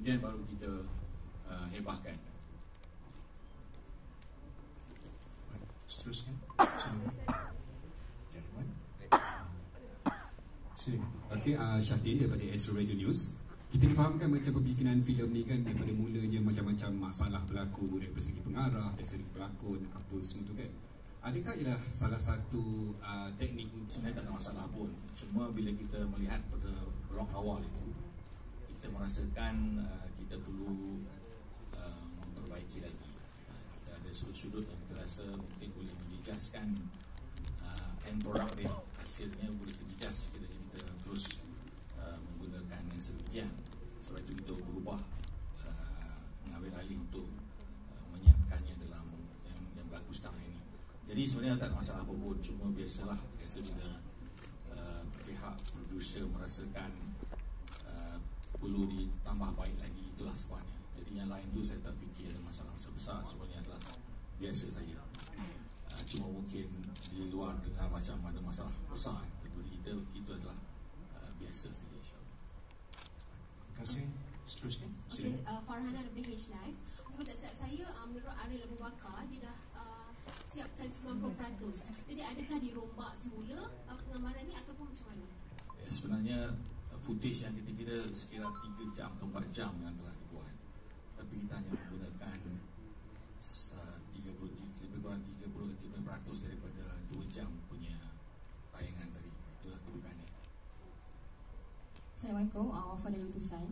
kemudian baru kita hebahkan. Seterusnya, silakan. Gentleman. Silakan. Okey, Syahdin daripada Astro Radio News. Kita difahamkan macam pembikinan filem ni kan daripada mulanya macam-macam masalah berlaku dari segi pengarah, dari segi pelakon, apa semua tu kan. Adakah ialah salah satu teknik? Sebenarnya tak ada masalah pun. Cuma bila kita melihat pada blok awal itu, kita merasakan kita perlu memperbaiki lagi. Kita ada sudut-sudut yang kita rasa mungkin boleh menjejaskan end product dia. Hasilnya boleh terjejas kita terus menggunakan yang sedemikian. Sebab itu kita berubah, mengambil alih untuk menyiapkannya dalam yang berlaku sekarang ini. Jadi sebenarnya tak ada masalah apa pun. Cuma biasalah, saya rasa bila pihak producer merasakan perlu ditambah baik lagi, itulah sebabnya. Jadi yang lain tu saya tak fikir ada masalah besar. Sebenarnya adalah biasa saja. Cuma mungkin di luar dengan macam ada masalah besar. Tapi kita itu adalah biasa saja, insyaAllah. Terima kasih. Seterusnya, Okay, Farhana daripada H Live. Kalau tak silap saya, menurut Ariel Abu Bakar, dia dah siapkan 90%. Jadi adakah dirombak semula penggambaran ni ataupun macam mana? Ya, sebenarnya footage yang kita kira sekira 3 jam ke 4 jam yang telah dibuat. Tapi kita hanya menggunakan 30, lebih kurang 30% daripada 2 jam punya tayangan tadi. Itulah kedudukannya. Assalamualaikum, Wafa dari Utusan.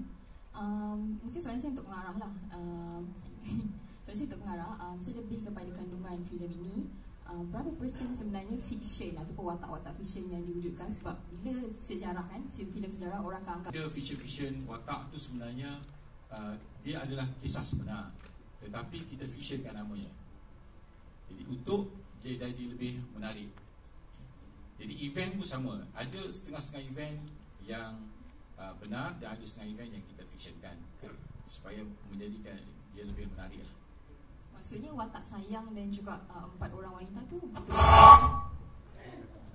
Mungkin soalan saya untuk pengarah lah. Soalan saya untuk pengarah, saya lebih kepada kandungan filem ini. Berapa persen sebenarnya fiction ataupun watak-watak fiction yang diwujudkan? Sebab bila sejarah kan, filem sejarah orang akan anggap Dia fiction watak tu sebenarnya dia adalah kisah sebenar, tetapi kita fictionkan namanya. Jadi untuk jadi lebih menarik. Jadi event pun sama. Ada setengah-setengah event yang benar dan ada setengah event yang kita fictionkan supaya menjadikan dia lebih menarik lah. maksudnya watak sayang dan juga 4 orang wanita tu betul.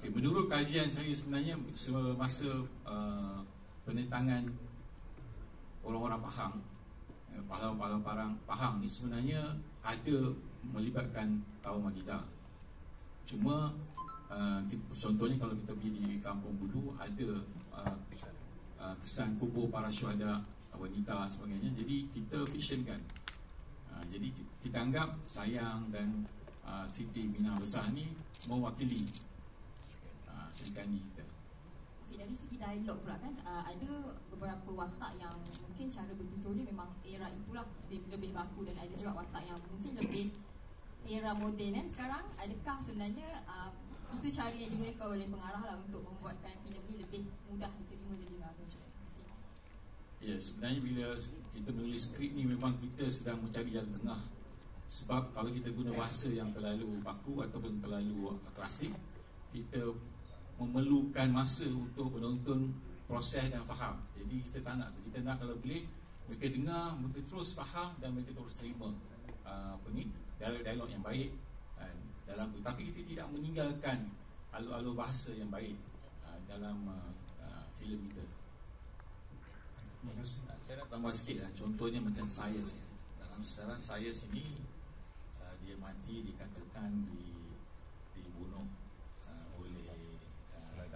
Okay, menurut kajian saya sebenarnya semasa penentangan orang-orang pahlawan Pahang ni sebenarnya ada melibatkan kaum wanita. Cuma contohnya kalau kita pergi di Kampung Bulu ada kesan kubur para syuhada wanita sebagainya. Jadi kita fictionkan. Jadi kita anggap Sayang dan Siti Minah Besar ni mewakili Sri Kandi kita. Okay, dari segi dialog pula kan, ada beberapa watak yang mungkin cara bertutur dia memang era itulah lebih baku, dan ada juga watak yang mungkin lebih era moden kan sekarang. Adakah sebenarnya itu cara yang digunakan oleh pengarah lah untuk membuatkan filem ni lebih mudah diterima telinga tu? Ya, sebenarnya bila kita menulis skrip ni memang kita sedang mencari jalan tengah. Sebab kalau kita guna bahasa yang terlalu baku ataupun terlalu klasik, kita memerlukan masa untuk penonton proses dan faham. Jadi kita tak nak, kita nak kalau boleh mereka dengar, mereka terus faham dan mereka terus terima dialog-dialog yang baik dalam tu. Tapi kita tidak meninggalkan alur-alur bahasa yang baik dalam filem kita. Saya nak tambah sikit lah. Contohnya macam saya dalam sejarah saya sini, dia mati dikatakan dibunuh oleh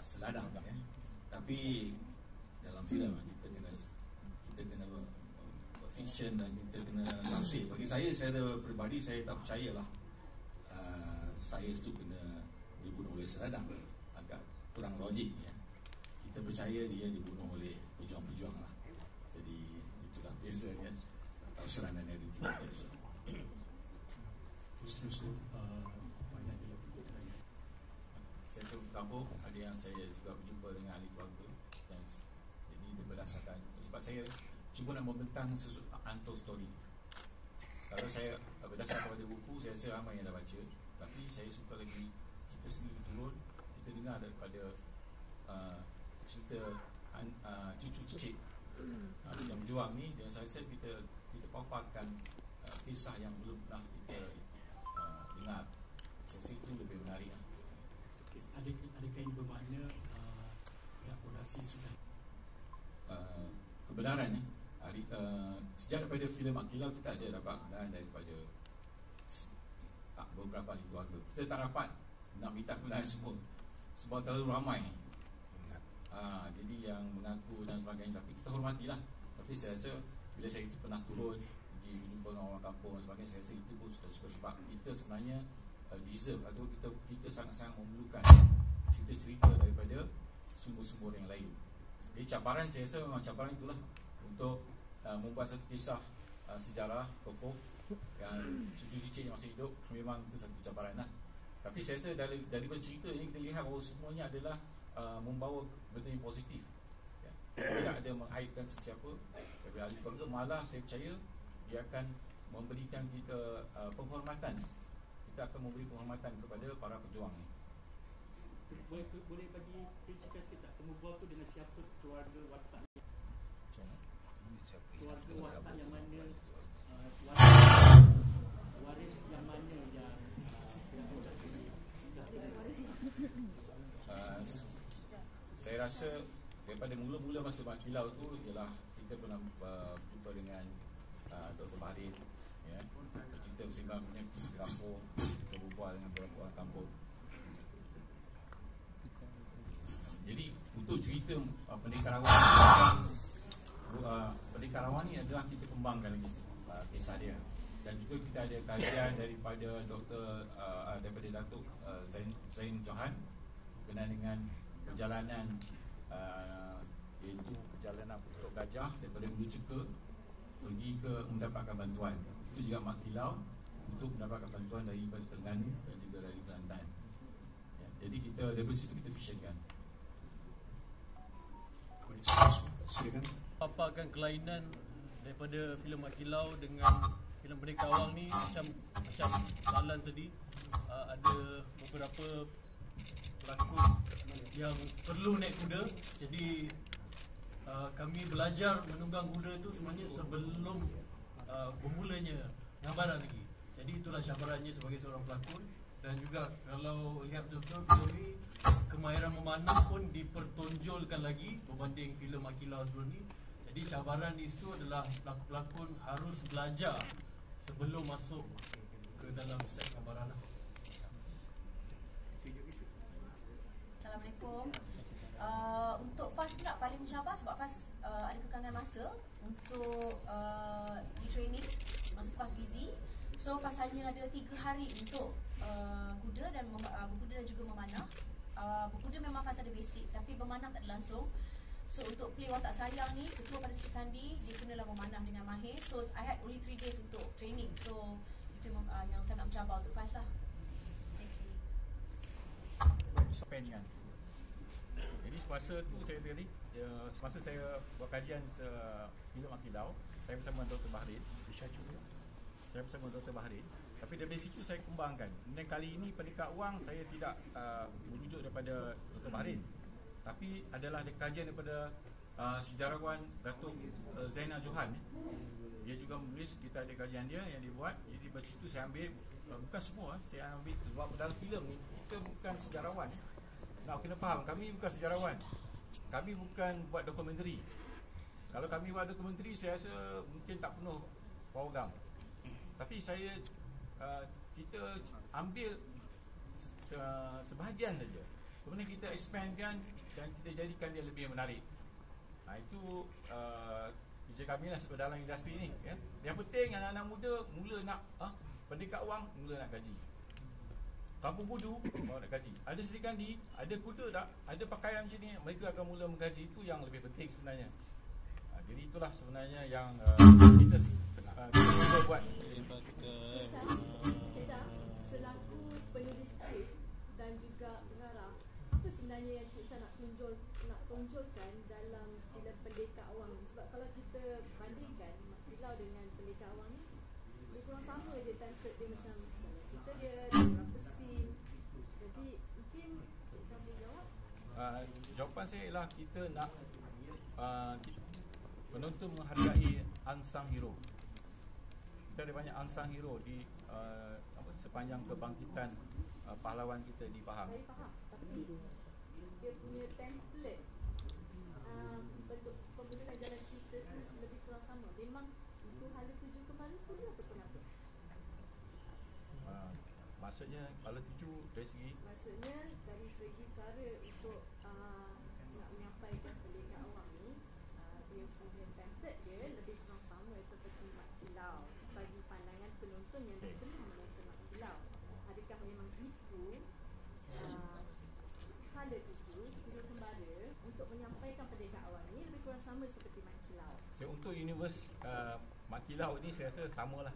seladang ya. Tapi dalam filem kita kena fiction dan kita kena tafsir. Bagi saya secara peribadi saya tak percayalah saya itu kena dibunuh oleh seladang. Agak kurang logik ya. Kita percaya dia dibunuh oleh pejuang-pejuang lah. Jadi itulah biasanya tafsiran dan narratif kita. Seterusnya, saya ke kampung, ada yang saya juga berjumpa dengan ahli keluarga dan jadi dia berdasarkan sebab saya cuba nak membentang sesuatu untold story. Kalau saya berdasarkan pada buku, saya rasa ramai yang dah baca, tapi saya suka lagi kita sendiri turun, kita dengar daripada cerita cucu cicit yang berjuang ni, dan saya rasa kita paparkan kisah yang belum pernah kita dengar. Saya rasa itu lebih menarik. Adakah ini bermakna pihak produksi sudah kebenaran ni Sejak daripada filem Akilau kita ada dapat kenalan daripada beberapa ahli keluarga. Kita tak dapat nak minta kenalan semua sebab terlalu ramai. Jadi yang mengaku dan sebagainya, tapi kita hormatilah. Tapi saya rasa bila saya pernah turun pergi jumpa orang kampung dan sebagainya, saya rasa itu pun sudah cukup, sebab kita sebenarnya deserve atau kita sangat-sangat memerlukan cerita-cerita daripada sumber-sumber yang lain. Jadi cabaran, saya rasa memang cabaran itulah untuk membuat satu kisah sejarah tokoh yang cucu cicit yang masih hidup. Memang itu satu cabaran lah. Tapi saya rasa daripada cerita ini kita lihat bahawa semuanya adalah membawa benda yang positif, ya. Tidak ada mengaibkan sesiapa. Dari ahli keluarga, malah saya percaya dia akan memberikan kita penghormatan. Kita akan memberi penghormatan kepada para pejuang ni. Boleh bagi principles kita berbual tu dengan siapa keluarga watak, keluarga watak yang mana, waris yang mana yang saya rasa daripada mula-mula masa Akilau tu ialah kita pernah berjumpa dengan Dr. Bahrin, ya. Kita bersembang punya di kampung, kita berbual dengan beberapa orang kampung. Jadi untuk cerita Pendekar Rawang ni adalah kita kembangkan lagi kisah dia. Dan juga kita ada kajian daripada daripada Datuk Zain Johan berkenaan dengan perjalanan iaitu perjalanan Putuk Gajah daripada Ulu Ceka pergi ke mendapatkan bantuan. Itu juga Mak Kilau untuk mendapatkan bantuan daripada Terengganu dan juga dari Kelantan, ya. Jadi kita daripada situ kita visionkan. Silakan. Paparkan kelainan daripada filem Mak Kilau dengan filem Pendekar Awang ni macam Salan tadi, ada beberapa pelakon yang perlu naik kuda. Jadi kami belajar menunggang kuda tu sebenarnya sebelum bermulanya gambaran lagi. Jadi itulah cabarannya sebagai seorang pelakon. Dan juga kalau lihat betul-betul filem ni, kemahiran memanah pun dipertonjolkan lagi berbanding filem Mak Kilau sebelum ni. Jadi cabaran di situ adalah pelakon harus belajar sebelum masuk ke dalam set gambaran. Assalamualaikum. Untuk PAS pula paling mencabar sebab PAS ada kekangan masa untuk di training. Masa PAS busy. So PAS hanya ada 3 hari untuk kuda dan berkuda dan juga memanah. Berkuda memang PAS ada basic, tapi bermanah tak ada langsung. So untuk play Watak Sayang ni, ketua pada Sri Kandi, dia kenalah memanah dengan mahir. So I had only 3 days untuk training. So itu yang sangat mencabar untuk PAS lah. Thank you. Kan. Jadi semasa tu saya tadi, semasa saya buat kajian filem Mak Kilau, saya bersama Dr. Bahrin. Saya bersama Dr. Bahrin. Tapi dari situ saya kembangkan. Dan kali ini Pendekar Awang saya tidak merujuk daripada Dr. Bahrin, tapi adalah kajian daripada sejarawan Datuk Zainal Johan. Dia juga menulis, kita ada kajian dia yang dia buat. Jadi dari situ saya ambil, bukan semua, saya ambil sebab dalam filem ni kita bukan sejarawan. Nak kena faham, kami bukan sejarawan. Kami bukan buat dokumentari. Kalau kami buat dokumentari, saya rasa mungkin tak penuh program. Tapi kita ambil sebahagian saja. Kemudian kita expandkan dan kita jadikan dia lebih menarik. Itu kerja kami lah sebab dalam industri ni, ya. Yang penting anak-anak muda mula nak Pendekar Awang, mula nak gaji. Kampung Budu baru nak gaji. Ada Sri Kandi, ada kuda tak, ada pakaian macam ni, mereka akan mula menggaji. Itu yang lebih penting sebenarnya. Jadi itulah sebenarnya yang kita cuba buat. Selaku penulis skrip dan juga pengarah, apa sebenarnya yang Cik Syah nak tonjolkan dalam filem Pendekar Awang ni? Sebab kalau kita bandingkan Mak Kilau dengan Pendekar Awang ni, dia kurang sama je concept dia, macam cerita dia berapa scene. Jadi mungkin Cik Syah boleh jawab. Jawapan saya ialah kita nak penonton menghargai unsung hero. Kita ada banyak unsung hero di sepanjang kebangkitan pahlawan kita di Pahang. Saya faham, tapi dia punya template bentuk pembentukan jalan cerita tu lebih kurang sama. memang itu hala tuju kembali sudah ataupun apa? Maksudnya hala tuju dari segi? Maksudnya dari segi cara untuk nak menyampaikan pendekat awam ni, dia punya template dia lebih kurang sama seperti Mat Kilau bagi pandangan penonton yang dah pernah menonton Mat Kilau. Adakah memang itu hala tuju studio kembara untuk menyampaikan pendekat awam ni lebih kurang sama seperti Mat Kilau? So, untuk universe Mat Kilau ni saya rasa samalah.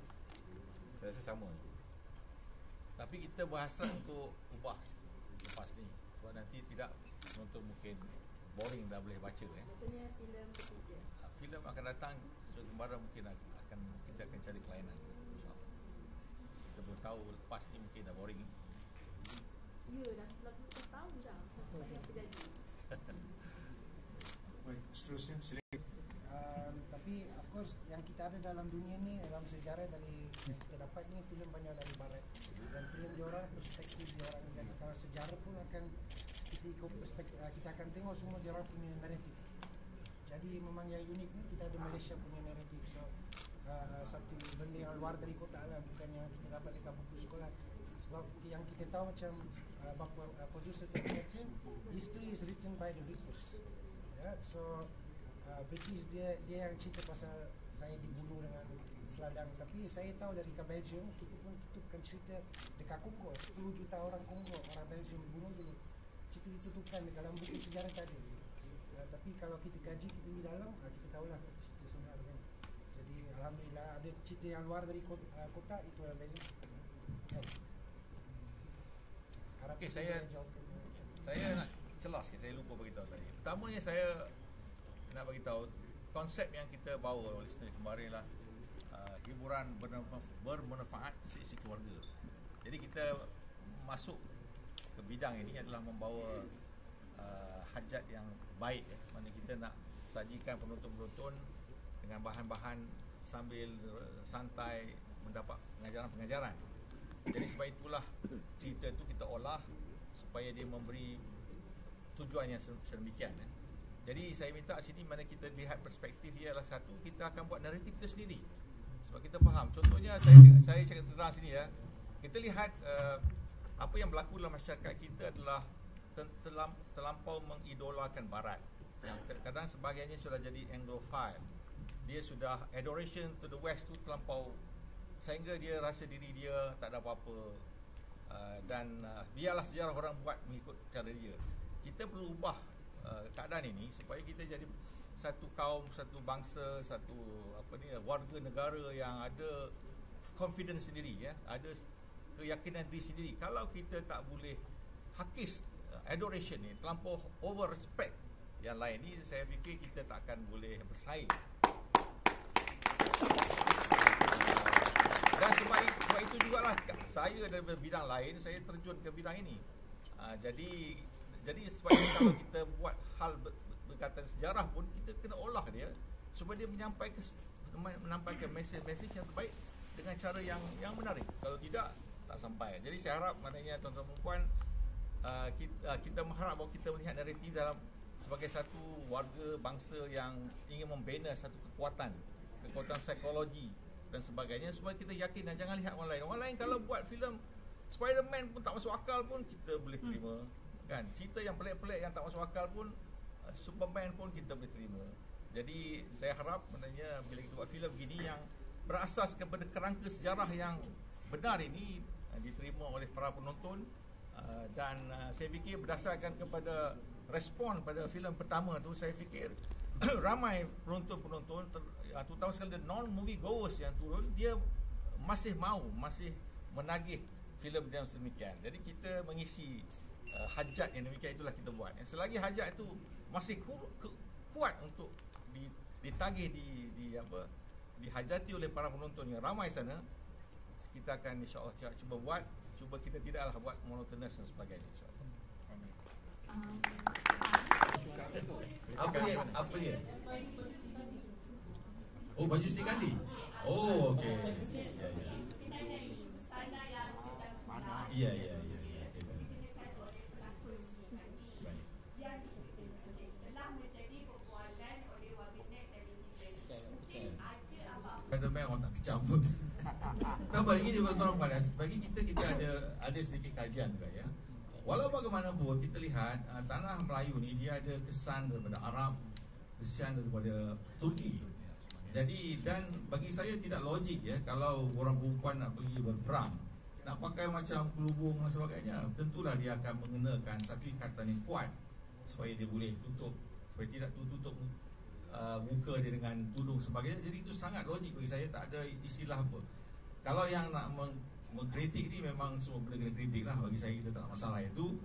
Saya rasa sama. Tapi kita berhasrat untuk ubah lepas ni, sebab nanti tidak penonton mungkin boring dah boleh baca. Maksudnya filem ketiga, filem akan datang studio kembara mungkin kita akan cari kelainan, insyaAllah. Kita belum tahu lepas ni mungkin dah boring. ya dah 90 tahun dah sampai yang terjadi. Baik, seterusnya silakan. Tapi of course yang kita ada dalam dunia ni, dalam sejarah dari kita dapat ni filem banyak dari barat, dan filem diorang perspektif diorang, dan kalau sejarah pun akan kita ikut perspektif, kita akan tengok semua diorang punya naratif. Jadi memang yang unik ni kita ada Malaysia punya naratif. So satu benda yang luar dari kotak lah, bukan yang kita dapat dekat buku sekolah. Sebab yang kita tahu macam bapa producer kata, history is written by the victors. So British dia yang cerita pasal saya dibunuh dengan seladang, tapi saya tahu dari Belgium kita pun tutupkan cerita dekat Kongo, 10 juta orang Kongo, orang Belgium dibunuh dulu. Cerita ditutupkan dalam buku sejarah tadi. Tapi kalau kita kaji, kita pergi dalam, kita tahulah cerita sebenar kan. Jadi alhamdulillah ada cerita yang luar dari kotak, itu yang beza. Okey, saya nak celas sikit, saya lupa beritahu tadi. Pertamanya saya nak bagi tahu konsep yang kita bawa oleh studio kembara lah hiburan bermanfaat sisi keluarga. Jadi kita masuk ke bidang ini adalah membawa hajat yang baik, mana kita nak sajikan penonton-penonton dengan bahan-bahan sambil santai mendapat pengajaran-pengajaran. Jadi sebab itulah cerita itu kita olah supaya dia memberi tujuan yang sedemikian. Jadi saya minta sini mana kita lihat perspektif ialah satu, kita akan buat naratif kita sendiri. Sebab kita faham. Contohnya saya cakap tentang sini ya. Kita lihat apa yang berlaku dalam masyarakat kita adalah terlampau mengidolakan barat. Yang kadang-kadang sebahagiannya sudah jadi anglophile. Dia sudah adoration to the west tu terlampau, sehingga dia rasa diri dia tak ada apa-apa. Dan biarlah sejarah orang buat mengikut cara dia. Kita perlu ubah keadaan ini supaya kita jadi satu kaum, satu bangsa, satu warga negara yang ada confidence sendiri ya, ada keyakinan diri sendiri. Kalau kita tak boleh hakis adoration ni, terlampau over respect yang lain ni, saya fikir kita tak akan boleh bersaing. Dan sebab itu jugalah saya dari bidang lain saya terjun ke bidang ini. Jadi sebab itu kalau kita buat hal berkaitan sejarah pun kita kena olah dia supaya dia menampaikan mesej-mesej yang terbaik dengan cara yang menarik. Kalau tidak, tak sampai. Jadi saya harap maknanya tuan-tuan dan puan, kita mengharap bahawa kita melihat naratif dalam sebagai satu warga bangsa yang ingin membina satu kekuatan psikologi dan sebagainya, supaya kita yakin dan jangan lihat orang lain. Orang lain kalau buat filem Spider-Man pun tak masuk akal pun kita boleh terima. Kan, cerita yang pelik-pelik yang tak masuk akal pun, Superman pun kita boleh terima. Jadi saya harap maknanya bila kita buat filem begini yang berasas kepada kerangka sejarah yang benar ini diterima oleh para penonton, dan saya fikir berdasarkan kepada respon pada filem pertama tu, saya fikir ramai penonton-penonton, terutama sekali non-movie goers yang turun, dia masih menagih filem yang sedemikian. Jadi kita mengisi hajat yang demikian, itulah kita buat. Selagi hajat itu masih kuat untuk ditagih, dihajati oleh para penonton yang ramai sana, kita akan insya-Allah cuba kita tidaklah buat monotonous dan sebagainya, insya-Allah. Amin. Apa dia? Oh, baju Siti Kandi. Oh, okey. Ya. Spiderman orang tak kecam pun. Nah, bagi dia tuan-tuan panas, bagi kita ada sedikit kajian juga ya. Walau bagaimanapun kita lihat tanah Melayu ni dia ada kesan daripada Arab, kesan daripada Turki. Jadi dan bagi saya tidak logik ya kalau orang perempuan nak pergi berperang, nak pakai macam kelubung dan sebagainya, tentulah dia akan mengenakan satu ikatan yang kuat supaya dia boleh tutup, supaya tidak tutup muka dia dengan tudung sebagainya. Jadi itu sangat logik bagi saya, tak ada istilah apa. Kalau yang nak mengkritik ni memang semua benda kena kritik lah. Bagi saya kita tak ada masalah, itu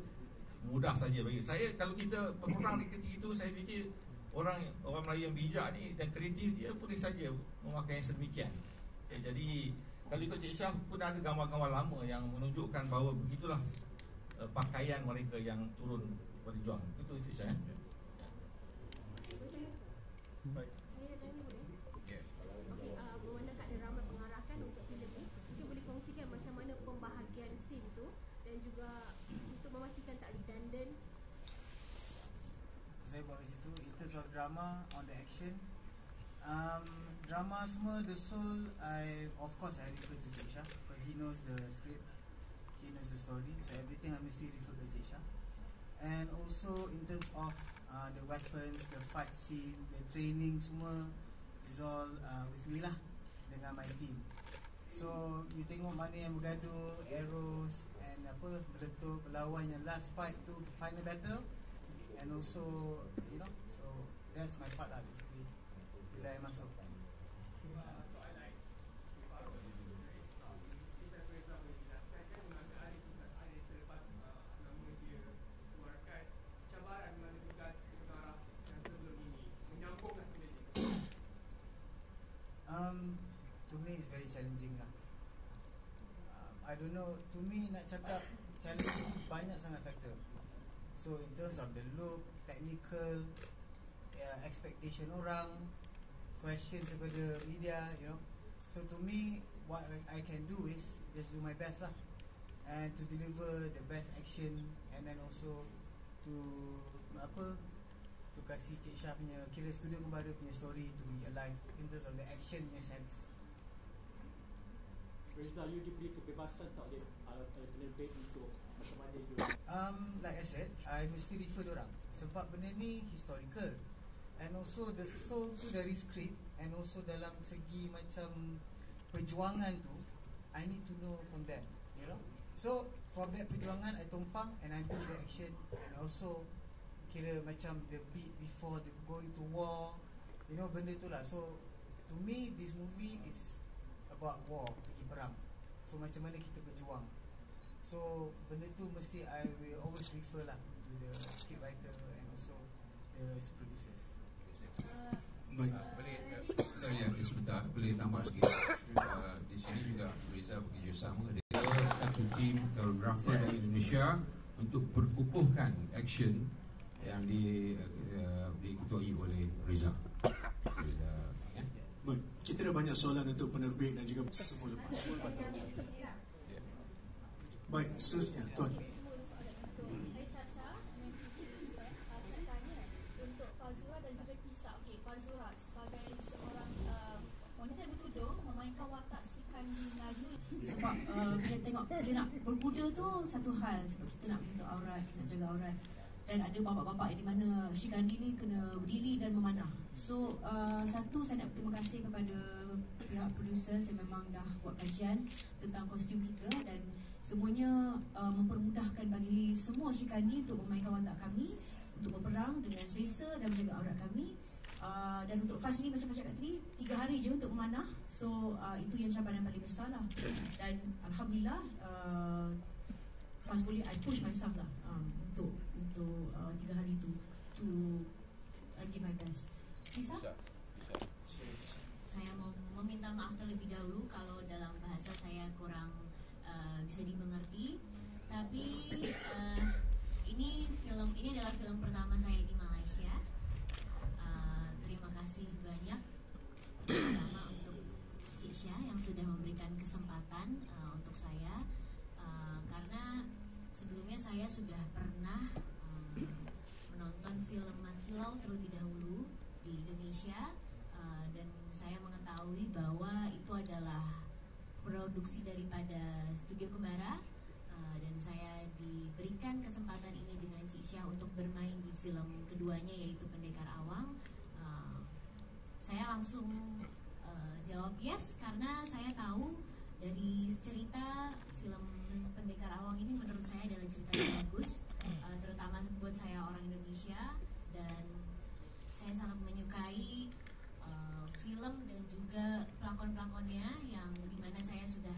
mudah saja bagi saya. Kalau kita berperang di ketika itu, saya fikir orang Melayu yang bijak ni dan kreatif, dia boleh saja memakai yang sedemikian. Jadi kalau ikut Cik Syah pun ada gambar-gambar lama yang menunjukkan bahawa begitulah pakaian mereka yang turun berjuang. Itu Cik Syah. Baik. Saya nak tanya boleh? Okey, memandangkan ada ramai pengarahkan untuk filem ni, mungkin boleh kongsikan macam mana pembahagian scene tu dan juga untuk memastikan tak redundant. Saya buat kat situ in terms of drama on the action. Drama semua the soul, I refer to Cik Syah because he knows the script, he knows the story, so everything I mesti refer to Cik Syah. And also in terms of the weapons, the fight scene, the training semua is all with me lah, dengan my team. So you tengok mana yang bergaduh, arrows and meletup, berlawan yang last fight tu, final battle. And also, you know, so that's my part lah basically bila I masuk. To me it's very challenging lah. I don't know, to me nak cakap challenging tu banyak sangat faktor. So in terms of the look, technical, expectation orang, questions daripada media, you know. So to me, what I can do is just do my best lah, and to deliver the best action, and then also to to kasih Cik Syah punya, kira studio kembali punya story to be alive in terms of the action punya sense. Reza, you diberi kebebasan tak oleh penerbit untuk macam mana you? Like I said, I mesti refer diorang sebab benda ni historical, and also the soul tu dari script, and also dalam segi macam perjuangan tu, I need to know from them, you know. So from that perjuangan I tumpang and I do the action, and also kira macam the beat before the going to war, you know, benda tu lah. So to me this movie is about war, pergi perang. So macam mana kita berjuang. So benda tu mesti I will always refer lah to the script writer and also the producers. Baik. Ya, sebentar boleh tambah sikit. Di sini juga Reza bekerja sama dengan satu tim koreografer dari Indonesia untuk perkukuhkan action yang diketuai oleh Reza. Ya. Baik, kita ada banyak soalan untuk penerbit dan juga semua lepas. Baik, seterusnya Tuan. Saya Syasha, saya tanya untuk Fazura dan juga Tisa. Okey, Fazura sebagai seorang wanita yang bertudung memainkan watak Sri Kandi Melayu. Sebab bila tengok, bila nak berkuda tu satu hal, sebab kita nak bentuk aurat, nak jaga aurat. Dan ada bapak-bapak di mana Sri Kandi ni kena berdiri dan memanah. So satu, saya nak berterima kasih kepada pihak producer yang memang dah buat kajian tentang kostum kita, dan semuanya mempermudahkan bagi semua Sri Kandi untuk memainkan watak kami, untuk berperang dengan selesa dan menjaga aurat kami. Dan untuk Faz ni macam cakap tadi, 3 hari je untuk memanah. So itu yang cabaran paling besar lah. Dan Alhamdulillah Faz boleh, I push myself lah untuk 3 hari tu to give my best. Lisa? Saya mau meminta maaf terlebih dahulu kalau dalam bahasa saya kurang bisa dimengerti. Tapi ini adalah film pertama saya di Malaysia. Terima kasih banyak pertama untuk Cik Syah yang sudah memberikan kesempatan untuk saya, karena sebelumnya saya sudah pernah menonton film Makilau terlebih dahulu di Indonesia, dan saya mengetahui bahwa itu adalah produksi daripada Studio Kembara, dan saya diberikan kesempatan ini dengan Cik Syah untuk bermain di film keduanya yaitu Pendekar Awang. Saya langsung jawab yes karena saya tahu dari cerita film Pendekar Awang ini menurut saya adalah cerita yang bagus, terutama buat saya orang Indonesia, dan saya sangat menyukai film dan juga pelakon-pelakonnya yang dimana saya sudah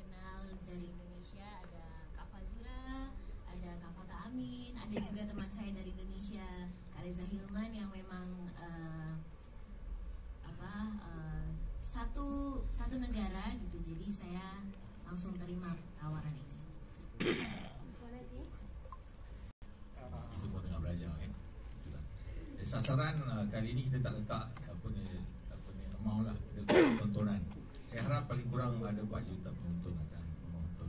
kenal dari Indonesia. Ada Kak Fazura, ada Kak Fata Amin, ada juga teman saya dari Indonesia Kak Reza Hilman yang memang satu negara gitu, jadi saya langsung terima tawaran ini. Itu pun tengah belajar kan. Sasaran kali ini kita tak letak amount lah, kita letak tontonan. Saya harap paling kurang ada 4 juta penonton akan menonton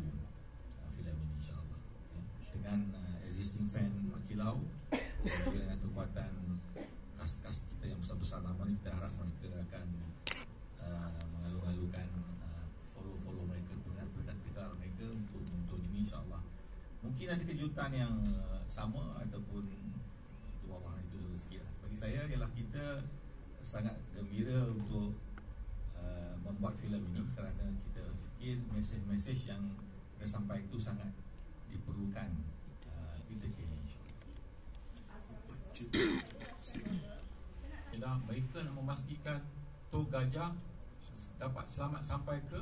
filem ini insyaAllah. Dengan existing fan Mak Kilau dan juga dengan kekuatan cast kita yang besar-besar nama ni, kita harap mereka akan mengalu-alukan follow mereka, penat gegar mereka untuk menonton ini insyaAllah. Mungkin ada kejutan yang sama ataupun itu Allah itu sikit. Bagi saya ialah kita sangat gembira untuk membuat filem ini kerana kita fikir mesej-mesej yang kita sampai itu sangat diperlukan di Turki ialah mereka nak memastikan Tok Gajah dapat selamat sampai ke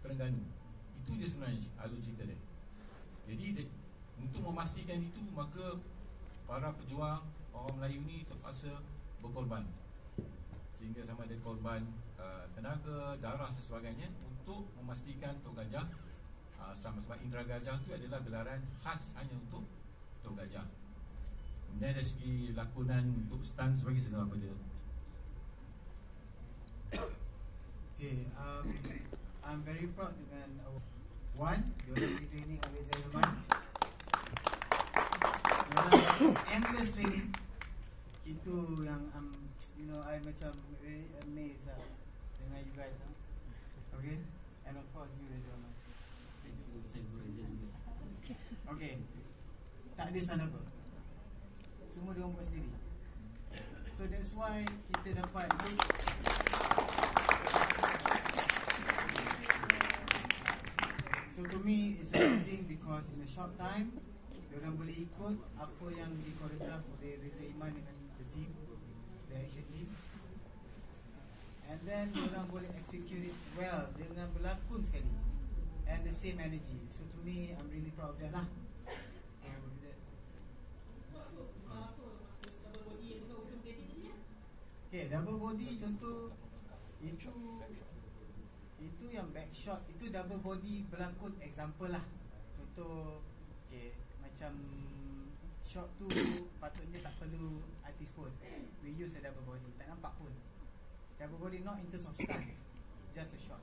Terengganu. Itu je sebenarnya alur cerita dia. Jadi untuk memastikan itu, maka para pejuang orang Melayu ni terpaksa berkorban, sehingga sama ada korban tenaga, darah dan sebagainya untuk memastikan Tok Gajah sama. Sebab Indra Gajah tu adalah gelaran khas hanya untuk Tok Gajah. Kemudian dari segi lakonan untuk stunt sebagainya, saya apa dia. Okay, I'm very proud dengan one, diorang pergi training oleh Zaiman. Diorang endless training. Itu yang I macam really amazed lah dengan you guys lah. Okay, and of course you Reza. Okay, tak ada sana apa, semua diorang buat sendiri. So that's why kita dapat so to me it's amazing because in a short time diorang boleh ikut apa yang di-choreograph oleh Reza Iman dengan the team, the action team, and then diorang boleh execute it well dengan berlakon sekali and the same energy. So to me I'm really proud of that lah. Okay, double body contoh itu yang back shot, itu double body berlakon example lah. Contoh okay, macam shot tu patutnya tak perlu artis pun, we use a double body, tak nampak pun double body, not in terms of stunt, just a shot.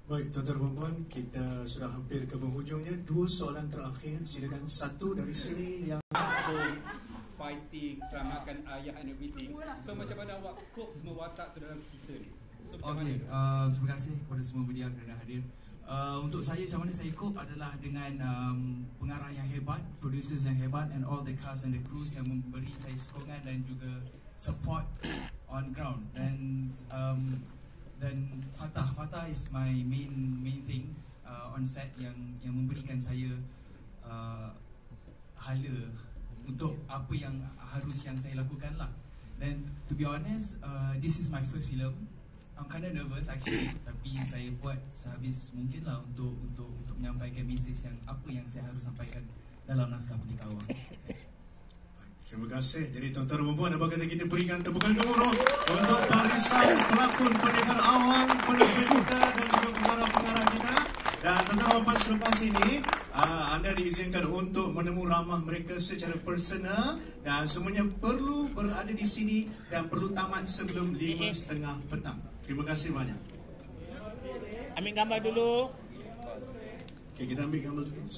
Baik, tuan-tuan dan puan, kita sudah hampir ke penghujungnya. 2 soalan terakhir, silakan. Satu dari sini yang fighting, selamatkan ayah and everything. So macam mana awak cope semua watak tu dalam cerita ni? So macam mana? Terima kasih kepada semua media kerana hadir. Untuk saya, macam mana saya cope adalah dengan pengarah yang hebat, producers yang hebat, and all the cast and the crews yang memberi saya sokongan dan juga support on ground. Dan Fatah is my main thing on set yang memberikan saya hala untuk apa yang saya lakukan lah. Dan to be honest, this is my first film. I'm kind of nervous actually, tapi saya buat sehabis mungkin lah untuk menyampaikan mesej yang apa yang saya harus sampaikan dalam naskah Pendekar Awang. Terima kasih. Jadi tuan-tuan dan puan, apa kata kita berikan tepukan gemuruh untuk barisan pelakon Pendekar Awang, penerbit kita dan juga pengarah-pengarah kita. Dan tuan-tuan dan puan, selepas ini anda diizinkan untuk menemu ramah mereka secara personal, dan semuanya perlu berada di sini dan perlu tamat sebelum 5:30 petang. Terima kasih banyak. Ambil gambar dulu. Okay, kita ambil gambar dulu.